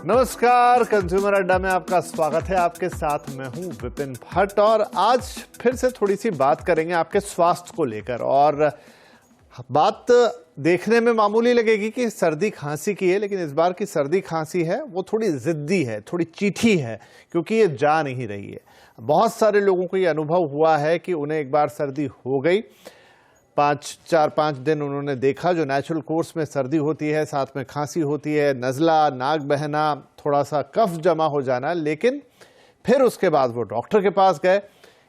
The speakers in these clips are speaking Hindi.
नमस्कार, कंज्यूमर अड्डा में आपका स्वागत है। आपके साथ मैं हूं विपिन भट्ट और आज फिर से थोड़ी सी बात करेंगे आपके स्वास्थ्य को लेकर। और बात देखने में मामूली लगेगी कि सर्दी खांसी की है, लेकिन इस बार की सर्दी खांसी है वो थोड़ी जिद्दी है, थोड़ी चीठी है, क्योंकि ये जा नहीं रही है। बहुत सारे लोगों को ये अनुभव हुआ है कि उन्हें एक बार सर्दी हो गई, 4-5 दिन उन्होंने देखा जो नेचुरल कोर्स में सर्दी होती है, साथ में खांसी होती है, नज़ला, नाक बहना, थोड़ा सा कफ जमा हो जाना, लेकिन फिर उसके बाद वो डॉक्टर के पास गए,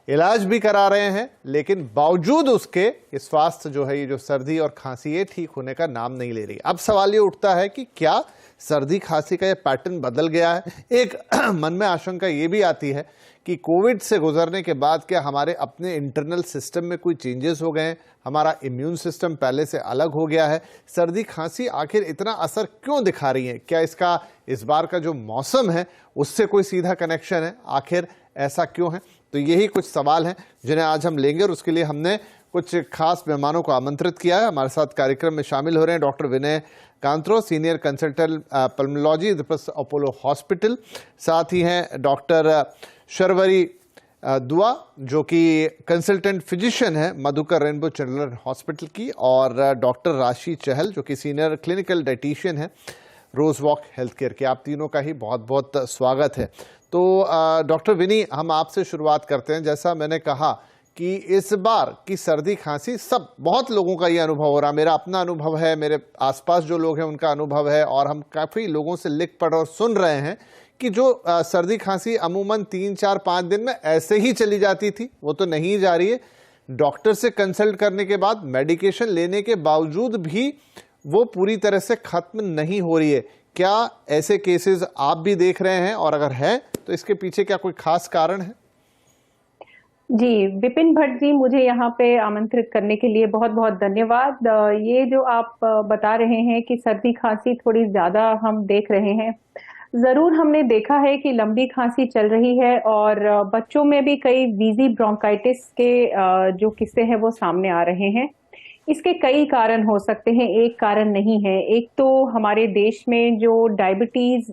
इलाज भी करा रहे हैं, लेकिन बावजूद उसके ये स्वास्थ्य जो है, ये जो सर्दी और खांसी ये ठीक होने का नाम नहीं ले रही। अब सवाल ये उठता है कि क्या सर्दी खांसी का ये पैटर्न बदल गया है। एक मन में आशंका ये भी आती है कि कोविड से गुजरने के बाद क्या हमारे अपने इंटरनल सिस्टम में कोई चेंजेस हो गए हैं, हमारा इम्यून सिस्टम पहले से अलग हो गया है। सर्दी खांसी आखिर इतना असर क्यों दिखा रही है? क्या इसका इस बार का जो मौसम है उससे कोई सीधा कनेक्शन है? आखिर ऐसा क्यों है? तो यही कुछ सवाल हैं जिन्हें आज हम लेंगे और उसके लिए हमने कुछ खास मेहमानों को आमंत्रित किया है। हमारे साथ कार्यक्रम में शामिल हो रहे हैं डॉक्टर विनय कांत्रो, senior consultant pulmonology, Apollo hospital. साथ ही हैं डॉक्टर शर्वरी दुआ, जो कि कंसल्टेंट फिजिशियन है मधुकर रेनबो चिल्ड्रन हॉस्पिटल की, और डॉक्टर राशि चहल, जो कि सीनियर क्लिनिकल डाइटिशियन है रोज वॉक हेल्थ केयर के। आप तीनों का ही बहुत बहुत स्वागत है। तो डॉक्टर विनी, हम आपसे शुरुआत करते हैं। जैसा मैंने कहा कि इस बार की सर्दी खांसी बहुत लोगों का ये अनुभव हो रहा, मेरा अपना अनुभव है, मेरे आसपास जो लोग हैं उनका अनुभव है, और हम काफ़ी लोगों से लिख पढ़ और सुन रहे हैं कि जो सर्दी खांसी अमूमन 3-4-5 दिन में ऐसे ही चली जाती थी, वो तो नहीं जा रही है। डॉक्टर से कंसल्ट करने के बाद, मेडिकेशन लेने के बावजूद भी वो पूरी तरह से खत्म नहीं हो रही है। क्या ऐसे केसेस आप भी देख रहे हैं, और अगर है तो इसके पीछे क्या कोई खास कारण है? जी विपिन भट्ट जी, मुझे यहाँ पे आमंत्रित करने के लिए बहुत बहुत धन्यवाद। ये जो आप बता रहे हैं कि सर्दी खांसी थोड़ी ज्यादा हम देख रहे हैं, जरूर हमने देखा है कि लंबी खांसी चल रही है, और बच्चों में भी कई वीजी ब्रोंकाइटिस के जो किस्से हैं वो सामने आ रहे हैं। इसके कई कारण हो सकते हैं, एक कारण नहीं है। एक तो हमारे देश में जो डायबिटीज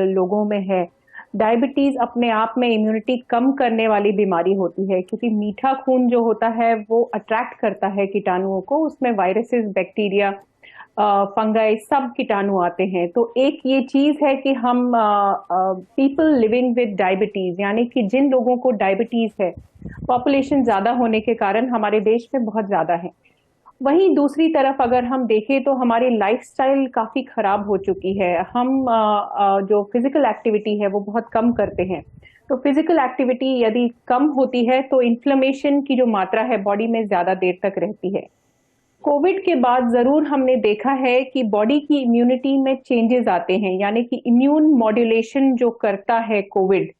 लोगों में है, डायबिटीज अपने आप में इम्यूनिटी कम करने वाली बीमारी होती है, क्योंकि मीठा खून जो होता है वो अट्रैक्ट करता है कीटाणुओं को, उसमें वायरसेस, बैक्टीरिया, फंगाई, सब कीटाणु आते हैं। तो एक ये चीज है कि हम पीपल लिविंग विद डायबिटीज, यानी कि जिन लोगों को डायबिटीज है, पॉपुलेशन ज्यादा होने के कारण हमारे देश में बहुत ज्यादा है। वहीं दूसरी तरफ अगर हम देखें तो हमारी लाइफस्टाइल काफी खराब हो चुकी है। हम जो फिजिकल एक्टिविटी है वो बहुत कम करते हैं। तो फिजिकल एक्टिविटी यदि कम होती है तो इन्फ्लेमेशन की जो मात्रा है बॉडी में ज्यादा देर तक रहती है। कोविड के बाद जरूर हमने देखा है कि बॉडी की इम्यूनिटी में चेंजेस आते हैं, यानी कि इम्यून मॉड्यूलेशन जो करता है कोविड,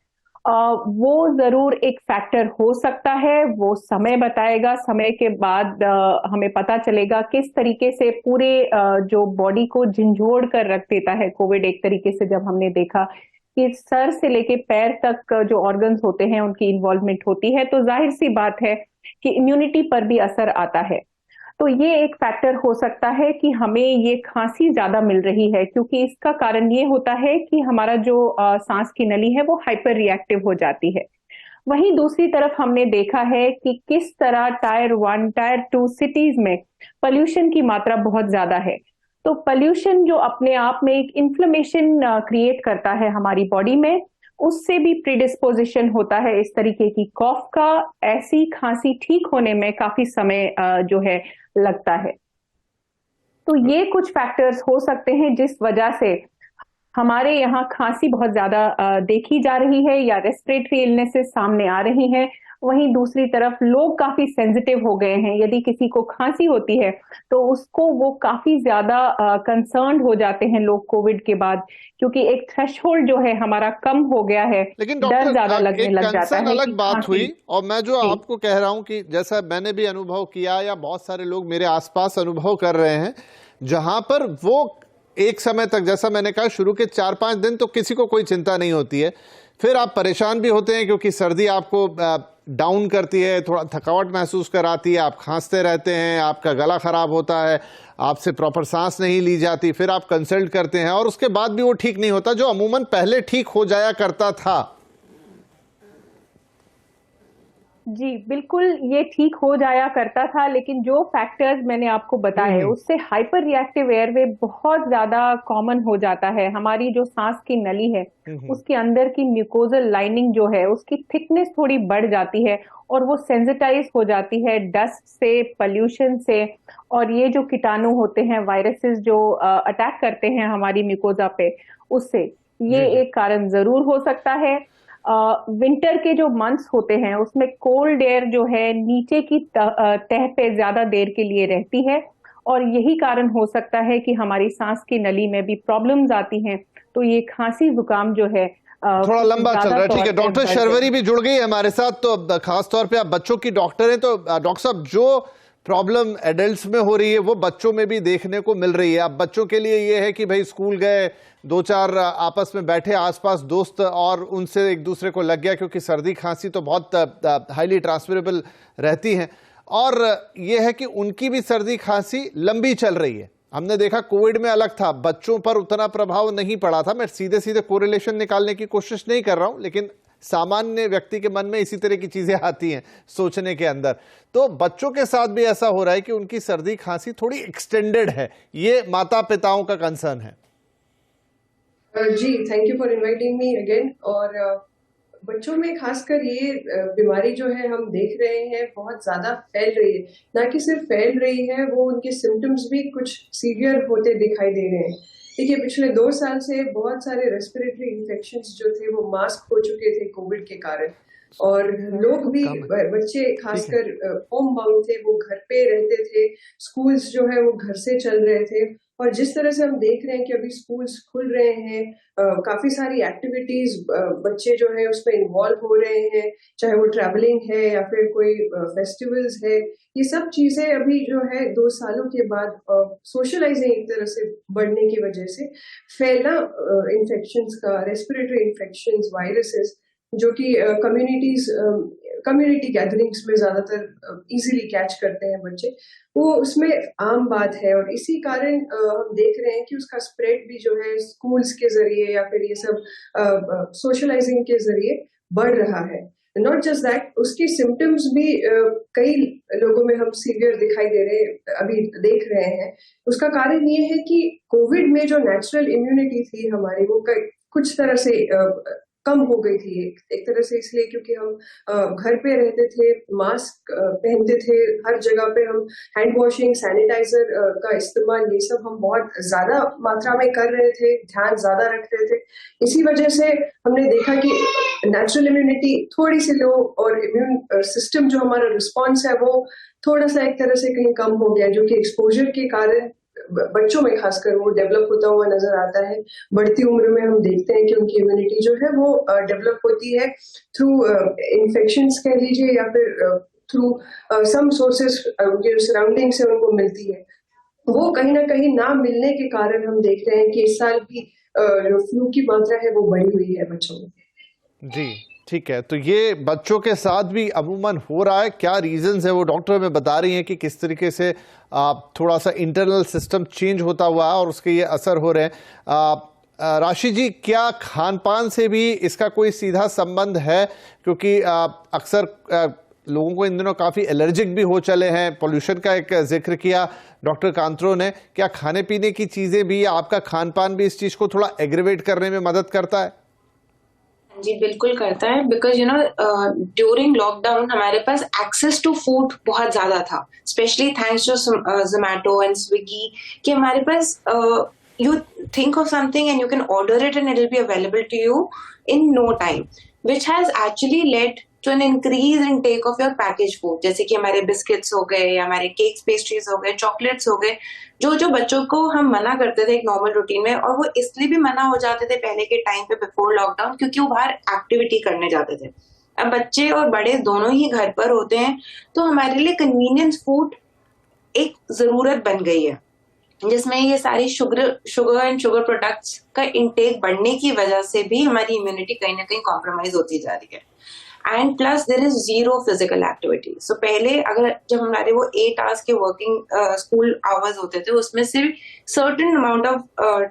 वो जरूर एक फैक्टर हो सकता है। वो समय बताएगा, समय के बाद हमें पता चलेगा किस तरीके से पूरे जो बॉडी को झंझोड़ कर रख देता है कोविड। एक तरीके से जब हमने देखा कि सर से लेके पैर तक जो ऑर्गन्स होते हैं उनकी इन्वॉल्वमेंट होती है, तो जाहिर सी बात है कि इम्यूनिटी पर भी असर आता है। तो ये एक फैक्टर हो सकता है कि हमें ये खांसी ज्यादा मिल रही है, क्योंकि इसका कारण ये होता है कि हमारा जो सांस की नली है वो हाइपर रिएक्टिव हो जाती है। वहीं दूसरी तरफ हमने देखा है कि किस तरह टायर 1, टायर 2 सिटीज में पोल्यूशन की मात्रा बहुत ज्यादा है। तो पोल्यूशन जो अपने आप में एक इन्फ्लेमेशन क्रिएट करता है हमारी बॉडी में, उससे भी प्रीडिस्पोजिशन होता है इस तरीके की कॉफ का। ऐसी खांसी ठीक होने में काफी समय जो है लगता है। तो ये कुछ फैक्टर्स हो सकते हैं जिस वजह से हमारे यहाँ खांसी बहुत ज्यादा देखी जा रही है, या रेस्पिरेटरी इलनेसेस सामने आ रही हैं। वहीं दूसरी तरफ लोग काफी सेंसिटिव हो गए हैं, यदि किसी को खांसी होती है तो उसको वो काफी ज्यादा कंसर्न्ड हो जाते हैं लोग कोविड के बाद, क्योंकि एक थ्रेशहोल्ड जो है हमारा कम हो गया है, लेकिन डर ज्यादा लगने लग जाता है। अलग बात हुई, और मैं जो आपको कह रहा हूं कि जैसा मैंने भी अनुभव किया, या बहुत सारे लोग मेरे आसपास अनुभव कर रहे हैं, जहां पर वो एक समय तक, जैसा मैंने कहा, शुरू के 4-5 दिन तो किसी को कोई चिंता नहीं होती है, फिर आप परेशान भी होते हैं क्योंकि सर्दी आपको डाउन करती है, थोड़ा थकावट महसूस कराती है, आप खांसते रहते हैं, आपका गला खराब होता है, आपसे प्रॉपर सांस नहीं ली जाती, फिर आप कंसल्ट करते हैं और उसके बाद भी वो ठीक नहीं होता, जो अमूमन पहले ठीक हो जाया करता था। जी बिल्कुल, ये ठीक हो जाया करता था, लेकिन जो फैक्टर्स मैंने आपको बताए उससे हाइपर रिएक्टिव एयरवे बहुत ज्यादा कॉमन हो जाता है। हमारी जो सांस की नली है उसके अंदर की म्यूकोजल लाइनिंग जो है उसकी थिकनेस थोड़ी बढ़ जाती है और वो सेंसिटाइज हो जाती है डस्ट से, पॉल्यूशन से, और ये जो कीटाणु होते हैं, वायरसेस जो अटैक करते हैं हमारी म्यूकोजा पे, उससे ये एक कारण जरूर हो सकता है। विंटर के जो मंथ्स होते हैं उसमें कोल्ड एयर जो है नीचे की तह पे ज्यादा देर के लिए रहती है और यही कारण हो सकता है कि हमारी सांस की नली में भी प्रॉब्लम्स आती हैं। तो ये खांसी जुकाम जो है थोड़ा लंबा चल रहा है। ठीक है, डॉक्टर शर्वरी भी जुड़ गई है हमारे साथ, तो खास तौर पे आप बच्चों की डॉक्टर हैं, तो डॉक्टर साहब, जो प्रॉब्लम एडल्ट्स में हो रही है वो बच्चों में भी देखने को मिल रही है। अब बच्चों के लिए ये है कि भाई स्कूल गए, दो चार आपस में बैठे आसपास दोस्त और उनसे एक दूसरे को लग गया, क्योंकि सर्दी खांसी तो बहुत हाईली ट्रांसमिरेबल रहती हैं, और ये है कि उनकी भी सर्दी खांसी लंबी चल रही है। हमने देखा कोविड में अलग था, बच्चों पर उतना प्रभाव नहीं पड़ा था। मैं सीधे सीधे कोरिलेशन निकालने की कोशिश नहीं कर रहा हूं, लेकिन सामान्य व्यक्ति के मन में इसी तरह की चीजें आती हैं सोचने के अंदर। तो बच्चों के साथ भी ऐसा हो रहा है कि उनकी सर्दी खांसी थोड़ी एक्सटेंडेड है, ये माता पिताओं का कंसर्न है। जी, thank you for inviting me again. और बच्चों में खासकर ये बीमारी जो है हम देख रहे हैं बहुत ज्यादा फैल रही है। ना कि सिर्फ फैल रही है, वो उनके सिम्टम्स भी कुछ सीवियर होते दिखाई दे रहे हैं। देखिए, पिछले 2 साल से बहुत सारे रेस्पिरेटरी इन्फेक्शंस जो थे वो मास्क हो चुके थे कोविड के कारण, और लोग भी, बच्चे खासकर होम बाउंड थे, वो घर पे रहते थे, स्कूल्स जो है वो घर से चल रहे थे। और जिस तरह से हम देख रहे हैं कि अभी स्कूल्स खुल रहे हैं, काफी सारी एक्टिविटीज बच्चे जो है उसमें इन्वॉल्व हो रहे हैं, चाहे वो ट्रैवलिंग है या फिर कोई फेस्टिवल्स है, ये सब चीजें अभी जो है 2 सालों के बाद सोशलाइजिंग एक तरह से बढ़ने की वजह से फैला इन्फेक्शंस का, रेस्पिरेटरी इन्फेक्शंस, वायरसेस, जो कि कम्युनिटी गैदरिंग्स में ज्यादातर इजीली कैच करते हैं बच्चे, वो उसमें आम बात है। और इसी कारण हम देख रहे हैं कि उसका स्प्रेड भी जो है स्कूल्स के जरिए या फिर ये सब सोशलाइजिंग के जरिए बढ़ रहा है। नॉट जस्ट दैट, उसकी सिम्टम्स भी कई लोगों में हम सीवियर दिखाई दे रहे, अभी देख रहे हैं। उसका कारण ये है कि कोविड में जो नेचुरल इम्यूनिटी थी हमारी, वो कुछ तरह से कम हो गई थी, एक तरह से इसलिए क्योंकि हम घर पे रहते थे, मास्क पहनते थे, हर जगह पे हम हैंड वॉशिंग, सैनिटाइजर का इस्तेमाल, ये सब हम बहुत ज्यादा मात्रा में कर रहे थे, ध्यान ज्यादा रख रहे थे। इसी वजह से हमने देखा कि नेचुरल इम्यूनिटी थोड़ी सी लो और इम्यून सिस्टम जो हमारा रिस्पॉन्स है वो थोड़ा सा एक तरह से कहीं कम हो गया, जो कि एक्सपोजर के कारण बच्चों में खासकर वो डेवलप होता हुआ नजर आता है। बढ़ती उम्र में हम देखते हैं कि उनकी इम्यूनिटी जो है वो डेवलप होती है थ्रू इन्फेक्शंस कह लीजिए, या फिर थ्रू सम सोर्सेस उनके सराउंडिंग से उनको मिलती है। वो कहीं ना कहीं ना मिलने के कारण हम देख रहे हैं कि इस साल भी जो फ्लू की मात्रा है वो बढ़ी हुई है बच्चों में। जी ठीक है, तो ये बच्चों के साथ भी अमूमन हो रहा है। क्या रीजंस है वो डॉक्टर हमें बता रही हैं कि किस तरीके से थोड़ा सा इंटरनल सिस्टम चेंज होता हुआ है और उसके ये असर हो रहे हैं। राशि जी, क्या खान पान से भी इसका कोई सीधा संबंध है? क्योंकि अक्सर लोगों को इन दिनों काफ़ी एलर्जिक भी हो चले हैं। पोल्यूशन का एक जिक्र किया डॉक्टर कांत्रो ने। क्या खाने पीने की चीज़ें भी, आपका खान पान भी इस चीज़ को थोड़ा एग्रीवेट करने में मदद करता है? जी बिल्कुल करता है, बिकॉज ड्यूरिंग लॉकडाउन हमारे पास एक्सेस टू फूड बहुत ज्यादा था, specially thanks to Zomato and Swiggy, कि हमारे पास you think of something and you can order it and it will be available to you in no time, which has actually led to an increase in take of your package food, जैसे कि हमारे बिस्किट्स हो गए या हमारे केक्स, पेस्ट्रीज हो गए, चॉकलेट्स हो गए, जो बच्चों को हम मना करते थे एक नॉर्मल रूटीन में, और वो इसलिए भी मना हो जाते थे पहले के टाइम पे बिफोर लॉकडाउन, क्योंकि वो बाहर एक्टिविटी करने जाते थे। अब बच्चे और बड़े दोनों ही घर पर होते हैं, तो हमारे लिए कन्वीनियंस फूड एक जरूरत बन गई है, जिसमें ये सारी शुगर एंड शुगर प्रोडक्ट्स का इंटेक बढ़ने की वजह से भी हमारी इम्यूनिटी कहीं ना कहीं कॉम्प्रोमाइज होती जा रही है। And plus there is zero physical activity. So पहले अगर जब हमारे वो 8 आवर्स के वर्किंग स्कूल आवर्स होते थे उसमें से certain amount of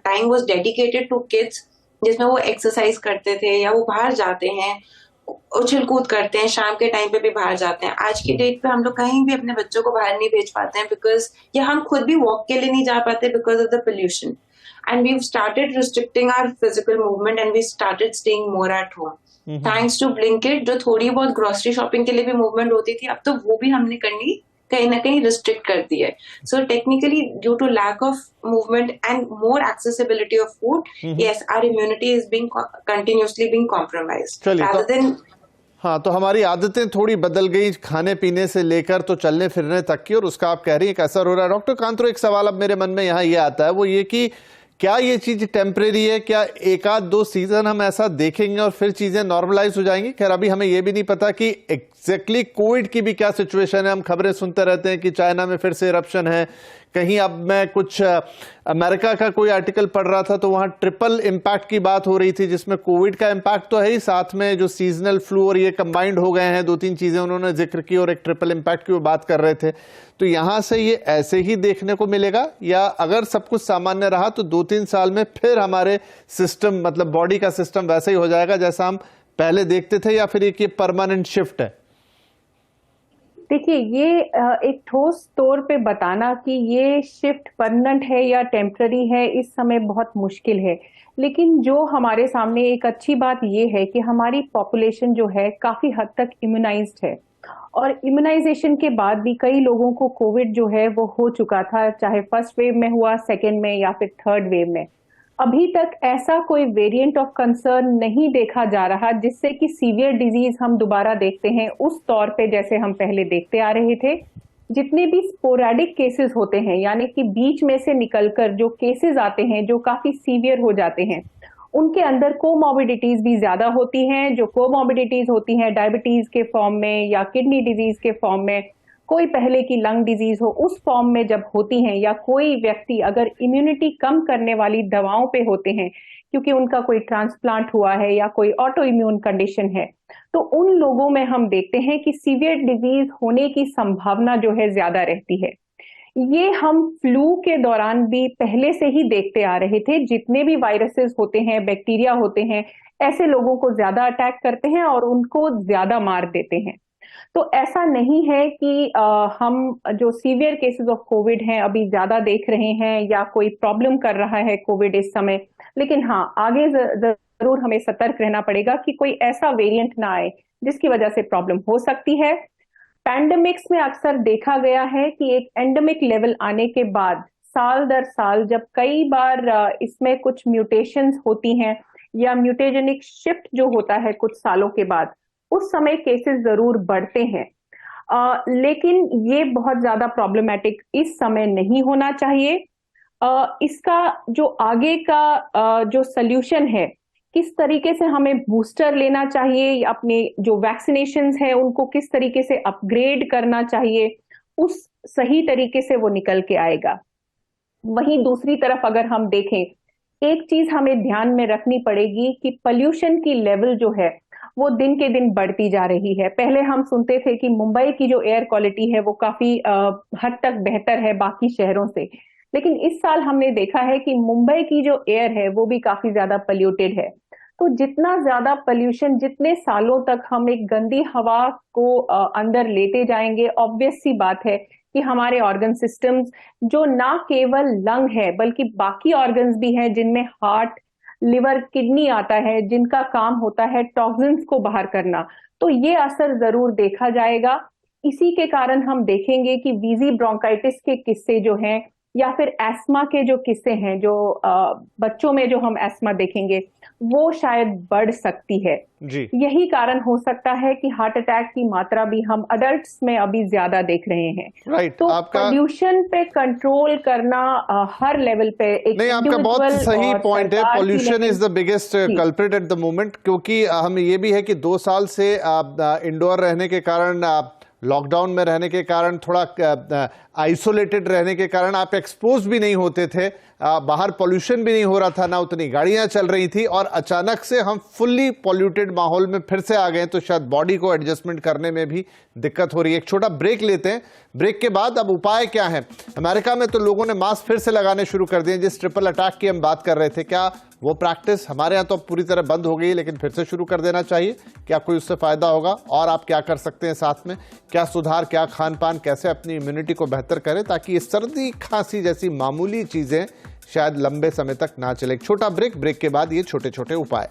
time was dedicated to kids, जिसमें वो एक्सरसाइज करते थे या वो बाहर जाते हैं, उछल कूद करते हैं, शाम के टाइम पे भी बाहर जाते हैं. आज की डेट पे हम लोग कहीं भी अपने बच्चों को बाहर नहीं भेज पाते हैं बिकॉज, या हम खुद भी वॉक के लिए नहीं जा पाते because of the pollution. And we started restricting our physical movement and we started staying more at home. Thanks to Blinkit, जो थोड़ी बहुत ग्रोसरी शॉपिंग के लिए भी मूवमेंट होती थी, अब तो वो भी हमने करनी कहीं ना कहीं रिस्ट्रिक्ट कर दी है. So technically due to lack of movement and more accessibility of food, yes, our immunity is being continuously being compromised rather than. हाँ, तो हमारी आदतें थोड़ी बदल गई, खाने पीने से लेकर तो चलने फिरने तक की, और उसका आप कह रही हैं कि असर हो रहा है. डॉक्टर कांत्रो, एक सवाल अब मेरे मन में यहाँ ये आता है, वो ये कि क्या ये चीज टेम्परेरी है? क्या एक आध दो सीजन हम ऐसा देखेंगे और फिर चीजें नॉर्मलाइज हो जाएंगी? खैर अभी हमें ये भी नहीं पता कि एग्जैक्टली कोविड की भी क्या सिचुएशन है. हम खबरें सुनते रहते हैं कि चाइना में फिर से इरप्शन है, कहीं अब मैं कुछ अमेरिका का कोई आर्टिकल पढ़ रहा था तो वहां ट्रिपल इम्पैक्ट की बात हो रही थी, जिसमें कोविड का इम्पैक्ट तो है ही, साथ में जो सीजनल फ्लू और ये कंबाइंड हो गए हैं. दो तीन चीजें उन्होंने जिक्र की और एक ट्रिपल इम्पैक्ट की वो बात कर रहे थे. तो यहां से ये ऐसे ही देखने को मिलेगा, या अगर सब कुछ सामान्य रहा तो 2-3 साल में फिर हमारे सिस्टम, मतलब बॉडी का सिस्टम वैसा ही हो जाएगा जैसा हम पहले देखते थे, या फिर एक ये परमानेंट शिफ्ट है? देखिए, ये एक ठोस तौर पे बताना कि ये शिफ्ट परमानेंट है या टेम्पररी है इस समय बहुत मुश्किल है. लेकिन जो हमारे सामने एक अच्छी बात ये है कि हमारी पॉपुलेशन जो है काफी हद तक इम्यूनाइज्ड है, और इम्यूनाइजेशन के बाद भी कई लोगों को कोविड जो है वो हो चुका था, चाहे फर्स्ट वेव में हुआ, सेकेंड में या फिर थर्ड वेव में. अभी तक ऐसा कोई वेरिएंट ऑफ कंसर्न नहीं देखा जा रहा जिससे कि सीवियर डिजीज हम दोबारा देखते हैं उस तौर पे जैसे हम पहले देखते आ रहे थे. जितने भी स्पोरेडिक केसेस होते हैं, यानी कि बीच में से निकलकर जो केसेस आते हैं जो काफी सीवियर हो जाते हैं, उनके अंदर कोमॉर्बिडिटीज भी ज्यादा होती हैं. जो कोमॉर्बिडिटीज होती हैं डायबिटीज के फॉर्म में या किडनी डिजीज के फॉर्म में, कोई पहले की लंग डिजीज हो उस फॉर्म में जब होती हैं, या कोई व्यक्ति अगर इम्यूनिटी कम करने वाली दवाओं पे होते हैं क्योंकि उनका कोई ट्रांसप्लांट हुआ है या कोई ऑटो इम्यून कंडीशन है, तो उन लोगों में हम देखते हैं कि सीवियर डिजीज होने की संभावना जो है ज्यादा रहती है. ये हम फ्लू के दौरान भी पहले से ही देखते आ रहे थे. जितने भी वायरसेस होते हैं, बैक्टीरिया होते हैं, ऐसे लोगों को ज्यादा अटैक करते हैं और उनको ज्यादा मार देते हैं. तो ऐसा नहीं है कि हम जो सीवियर केसेस ऑफ कोविड हैं अभी ज्यादा देख रहे हैं या कोई प्रॉब्लम कर रहा है कोविड इस समय. लेकिन हाँ, आगे जरूर हमें सतर्क रहना पड़ेगा कि कोई ऐसा वेरिएंट ना आए जिसकी वजह से प्रॉब्लम हो सकती है. पैंडेमिक्स में अक्सर देखा गया है कि एक एंडेमिक लेवल आने के बाद साल दर साल जब कई बार इसमें कुछ म्यूटेशंस होती हैं या म्यूटेजेनिक शिफ्ट जो होता है कुछ सालों के बाद, उस समय केसेस जरूर बढ़ते हैं. लेकिन ये बहुत ज्यादा प्रॉब्लमैटिक इस समय नहीं होना चाहिए. इसका जो आगे का जो सल्यूशन है, किस तरीके से हमें बूस्टर लेना चाहिए, अपने जो वैक्सीनेशंस है उनको किस तरीके से अपग्रेड करना चाहिए, उस सही तरीके से वो निकल के आएगा. वहीं दूसरी तरफ अगर हम देखें, एक चीज हमें ध्यान में रखनी पड़ेगी कि पोल्यूशन की लेवल जो है वो दिन के दिन बढ़ती जा रही है. पहले हम सुनते थे कि मुंबई की जो एयर क्वालिटी है वो काफी हद तक बेहतर है बाकी शहरों से, लेकिन इस साल हमने देखा है कि मुंबई की जो एयर है वो भी काफी ज्यादा पोल्यूटेड है. तो जितना ज्यादा पोल्यूशन, जितने सालों तक हम एक गंदी हवा को अंदर लेते जाएंगे, ऑब्वियस सी बात है कि हमारे ऑर्गन सिस्टम्स जो ना केवल लंग है बल्कि बाकी ऑर्गन्स भी हैं जिनमें हार्ट, लिवर, किडनी आता है, जिनका काम होता है टॉक्सिन्स को बाहर करना, तो ये असर जरूर देखा जाएगा. इसी के कारण हम देखेंगे कि वीजी ब्रोंकाइटिस के किस्से जो हैं या फिर एस्मा के जो किस्से हैं, जो बच्चों में जो हम एस्मा देखेंगे वो शायद बढ़ सकती है. जी. यही कारण हो सकता है कि हार्ट अटैक की मात्रा भी हम अडल्ट्स में अभी ज्यादा देख रहे हैं. राइट. तो पोल्यूशन पे कंट्रोल करना हर लेवल पे एक नहीं, आपका बहुत सही पॉइंट है. Pollution is the biggest culprit at the moment, क्योंकि हमें ये भी है कि 2 साल से इंडोर रहने के कारण लॉकडाउन में रहने के कारण, थोड़ा आइसोलेटेड रहने के कारण आप एक्सपोज भी नहीं होते थे, बाहर पोल्यूशन भी नहीं हो रहा था, ना उतनी गाड़ियां चल रही थी, और अचानक से हम फुल्ली पॉल्यूटेड माहौल में फिर से आ गए, तो शायद बॉडी को एडजस्टमेंट करने में भी दिक्कत हो रही है। एक छोटा ब्रेक लेते हैं, ब्रेक के बाद अब उपाय क्या है। अमेरिका में तो लोगों ने मास्क फिर से लगाने शुरू कर दिए। जिस ट्रिपल अटैक की हम बात कर रहे थे, क्या वो प्रैक्टिस हमारे यहाँ तो पूरी तरह बंद हो गई, लेकिन फिर से शुरू कर देना चाहिए? क्या कोई उससे फायदा होगा? और आप क्या कर सकते हैं साथ में, क्या सुधार, क्या खान पान, कैसे अपनी इम्यूनिटी को बेहतर करें ताकि ये सर्दी खांसी जैसी मामूली चीजें शायद लंबे समय तक ना चले। एक छोटा ब्रेक, ब्रेक के बाद ये छोटे छोटे उपाय।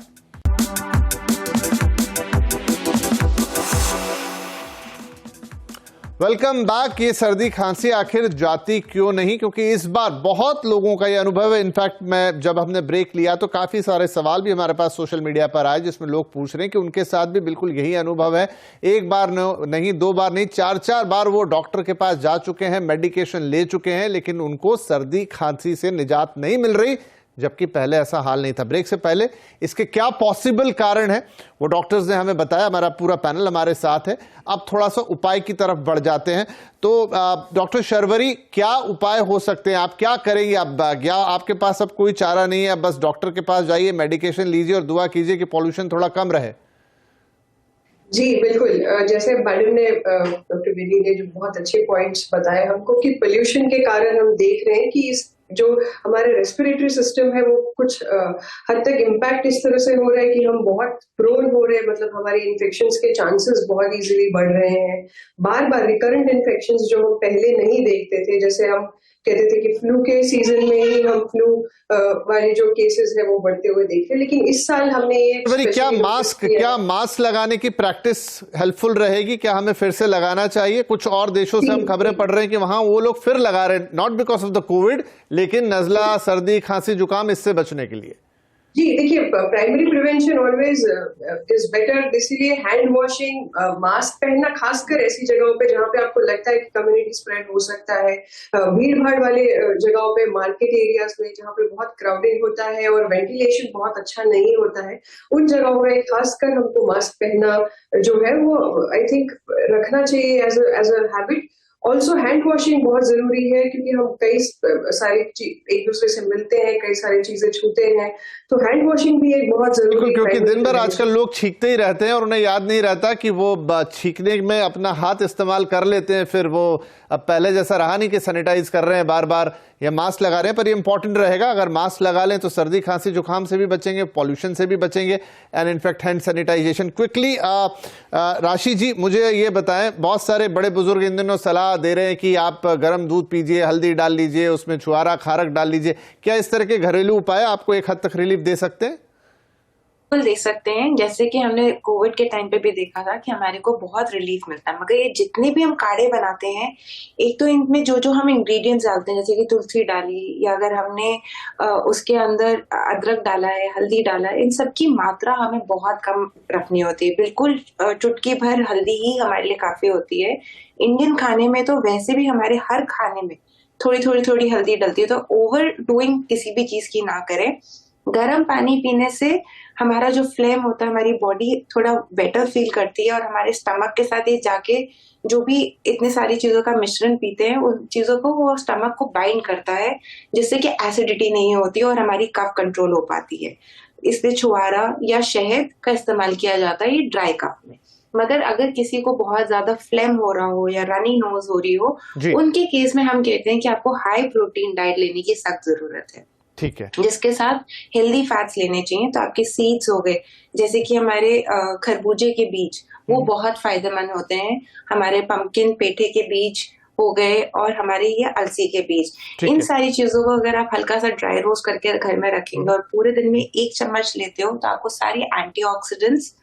Welcome back. ये सर्दी खांसी आखिर जाती क्यों नहीं, क्योंकि इस बार बहुत लोगों का ये अनुभव है। इनफैक्ट मैं जब हमने ब्रेक लिया तो काफी सारे सवाल भी हमारे पास सोशल मीडिया पर आए, जिसमें लोग पूछ रहे हैं कि उनके साथ भी बिल्कुल यही अनुभव है। एक बार नहीं, दो बार नहीं, चार बार वो डॉक्टर के पास जा चुके हैं, मेडिकेशन ले चुके हैं, लेकिन उनको सर्दी खांसी से निजात नहीं मिल रही, जबकि पहले ऐसा हाल नहीं था। ब्रेक से पहले इसके क्या पॉसिबल कारण है वो डॉक्टर्स ने हमें बताया। हमारा पूरा पैनल हमारे साथ है। अब थोड़ा सा उपाय की तरफ बढ़ जाते हैं। तो डॉक्टर शर्वरी, क्या उपाय हो सकते हैं? आप क्या करेंगे? अब या आपके पास अब कोई चारा नहीं है, बस डॉक्टर के पास जाइए, मेडिकेशन लीजिए और दुआ कीजिए कि पॉल्यूशन थोड़ा कम रहे? जी बिल्कुल, जैसे मैडम ने, डॉक्टर बेदी ने जो बहुत अच्छे पॉइंट्स बताए हमको कि पोल्यूशन के कारण हम देख रहे हैं कि इस जो हमारे रेस्पिरेटरी सिस्टम है वो कुछ हद तक इम्पैक्ट इस तरह से हो रहा है कि हम बहुत प्रोन हो रहे हैं, मतलब हमारे इन्फेक्शंस के चांसेस बहुत इजीली बढ़ रहे हैं। बार बार रिकरेंट इन्फेक्शंस जो हम पहले नहीं देखते थे, जैसे हम कहते थे कि फ्लू के सीजन में ही हम फ्लू वाले जो केसेस है वो बढ़ते हुए देखते हैं, लेकिन इस साल हमने ये क्या मास्क लगाने की प्रैक्टिस हेल्पफुल रहेगी? क्या हमें फिर से लगाना चाहिए? कुछ और देशों से हम खबरें पढ़ रहे हैं कि वहां वो लोग फिर लगा रहे हैं, not because of the Covid, लेकिन नजला, सर्दी, खांसी, जुकाम, इससे बचने के लिए। जी देखिए, primary prevention always is better, इसीलिए हैंड वॉशिंग, मास्क पहनना, खासकर ऐसी जगहों पे जहाँ पे आपको लगता है कि कम्युनिटी स्प्रेड हो सकता है, भीड़ भाड़ वाले जगहों पे, मार्केट एरियाज में जहाँ पे बहुत क्राउडिंग होता है और वेंटिलेशन बहुत अच्छा नहीं होता है, उन जगहों में खासकर हमको मास्क पहनना जो है वो आई थिंक रखना चाहिए as a habit. Also hand washing बहुत जरूरी है, क्योंकि हम कई सारी एक दूसरे से मिलते हैं, कई सारी चीजें छूते हैं, तो हैंड वॉशिंग भी एक बहुत जरूरी है। क्योंकि दिन भर आजकल लोग छींकते ही रहते हैं और उन्हें याद नहीं रहता कि वो छींकने में अपना हाथ इस्तेमाल कर लेते हैं, फिर वो अब पहले जैसा रहा नहीं कि सैनिटाइज कर रहे हैं बार बार या मास्क लगा रहे हैं। पर ये इंपॉर्टेंट रहेगा, अगर मास्क लगा लें तो सर्दी खांसी जुकाम से भी बचेंगे, पॉल्यूशन से भी बचेंगे, and in fact hand sanitization. Quickly Rashi ji, मुझे ये बताएं, बहुत सारे बड़े बुजुर्ग इन दिनों सलाह दे रहे हैं कि आप गर्म दूध पीजिए, हल्दी डाल लीजिए, उसमें छुआरा खारक डाल लीजिए। क्या इस तरह के घरेलू उपाय आपको एक हद तक रिलीफ दे सकते हैं? दे सकते हैं, जैसे कि हमने कोविड के टाइम पे भी देखा था कि हमारे को बहुत रिलीफ मिलता है। मगर ये जितने भी हम काढ़े बनाते हैं, एक तो इनमें जो जो हम इंग्रेडिएंट्स डालते हैं, जैसे कि तुलसी डाली या अगर हमने उसके अंदर अदरक डाला है, हल्दी डाला है, इन सब की मात्रा हमें बहुत कम रखनी होती है। बिल्कुल चुटकी भर हल्दी ही हमारे लिए काफी होती है। इंडियन खाने में तो वैसे भी हमारे हर खाने में थोड़ी हल्दी डलती है, तो ओवर डूइंग किसी भी चीज की ना करें। गर्म पानी पीने से हमारा जो फ्लेम होता है, हमारी बॉडी थोड़ा बेटर फील करती है और हमारे स्टमक के साथ ये जाके जो भी इतने सारी चीजों का मिश्रण पीते हैं, उन चीजों को वो स्टमक को बाइंड करता है, जिससे कि एसिडिटी नहीं होती और हमारी कफ कंट्रोल हो पाती है। इसलिए छुआरा या शहद का इस्तेमाल किया जाता है ये ड्राई कफ में। मगर अगर किसी को बहुत ज्यादा फ्लेम हो रहा हो या रनी नोज हो रही हो, उनके केस में हम कहते हैं कि आपको हाई प्रोटीन डाइट लेने की सख्त जरूरत है। ठीक है, जिसके साथ हेल्दी फैट्स लेने चाहिए। तो आपके सीड्स हो गए, जैसे कि हमारे खरबूजे के बीज, वो बहुत फायदेमंद होते हैं। हमारे पंपकिन पेठे के बीज हो गए और हमारे ये अलसी के बीज, इन सारी चीजों को अगर आप हल्का सा ड्राई रोस्ट करके घर में रखेंगे और पूरे दिन में 1 चम्मच लेते हो, तो आपको सारी एंटीऑक्सीडेंट्स,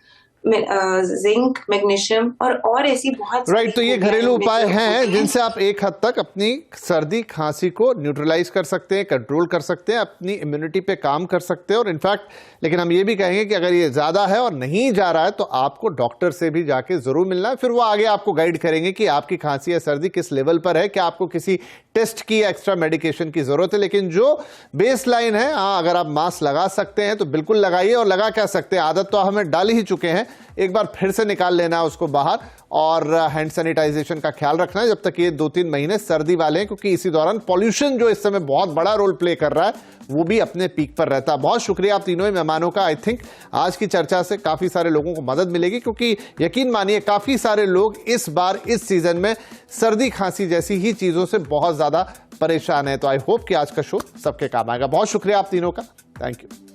जिंक, मैग्नीशियम और ऐसी बहुत राइट। तो ये घरेलू उपाय हैं जिनसे आप एक हद तक अपनी सर्दी खांसी को न्यूट्रलाइज कर सकते हैं, कंट्रोल कर सकते हैं, अपनी इम्यूनिटी पे काम कर सकते हैं। और इनफैक्ट लेकिन हम ये भी कहेंगे कि अगर ये ज्यादा है और नहीं जा रहा है तो आपको डॉक्टर से भी जाके जरूर मिलना है, फिर वो आगे आपको गाइड करेंगे कि आपकी खांसी या सर्दी किस लेवल पर है, क्या आपको किसी टेस्ट की एक्स्ट्रा मेडिकेशन की जरूरत है। लेकिन जो बेस लाइन है, हाँ, अगर आप मास्क लगा सकते हैं तो बिल्कुल लगाइए, और लगा क्या सकते हैं, आदत तो हमें डाल ही चुके हैं, एक बार फिर से निकाल लेना है उसको बाहर और हैंड सैनिटाइजेशन का ख्याल रखना है जब तक ये 2-3 महीने सर्दी वाले हैं, क्योंकि इसी दौरान पॉल्यूशन जो इस समय बहुत बड़ा रोल प्ले कर रहा है वो भी अपने पीक पर रहता है। बहुत शुक्रिया आप तीनों ही मेहमानों का। आई थिंक आज की चर्चा से काफी सारे लोगों को मदद मिलेगी, क्योंकि यकीन मानिए काफी सारे लोग इस बार इस सीजन में सर्दी खांसी जैसी ही चीजों से बहुत ज्यादा परेशान है। तो आई होप कि आज का शो सबके काम आएगा। बहुत शुक्रिया आप तीनों का। Thank you.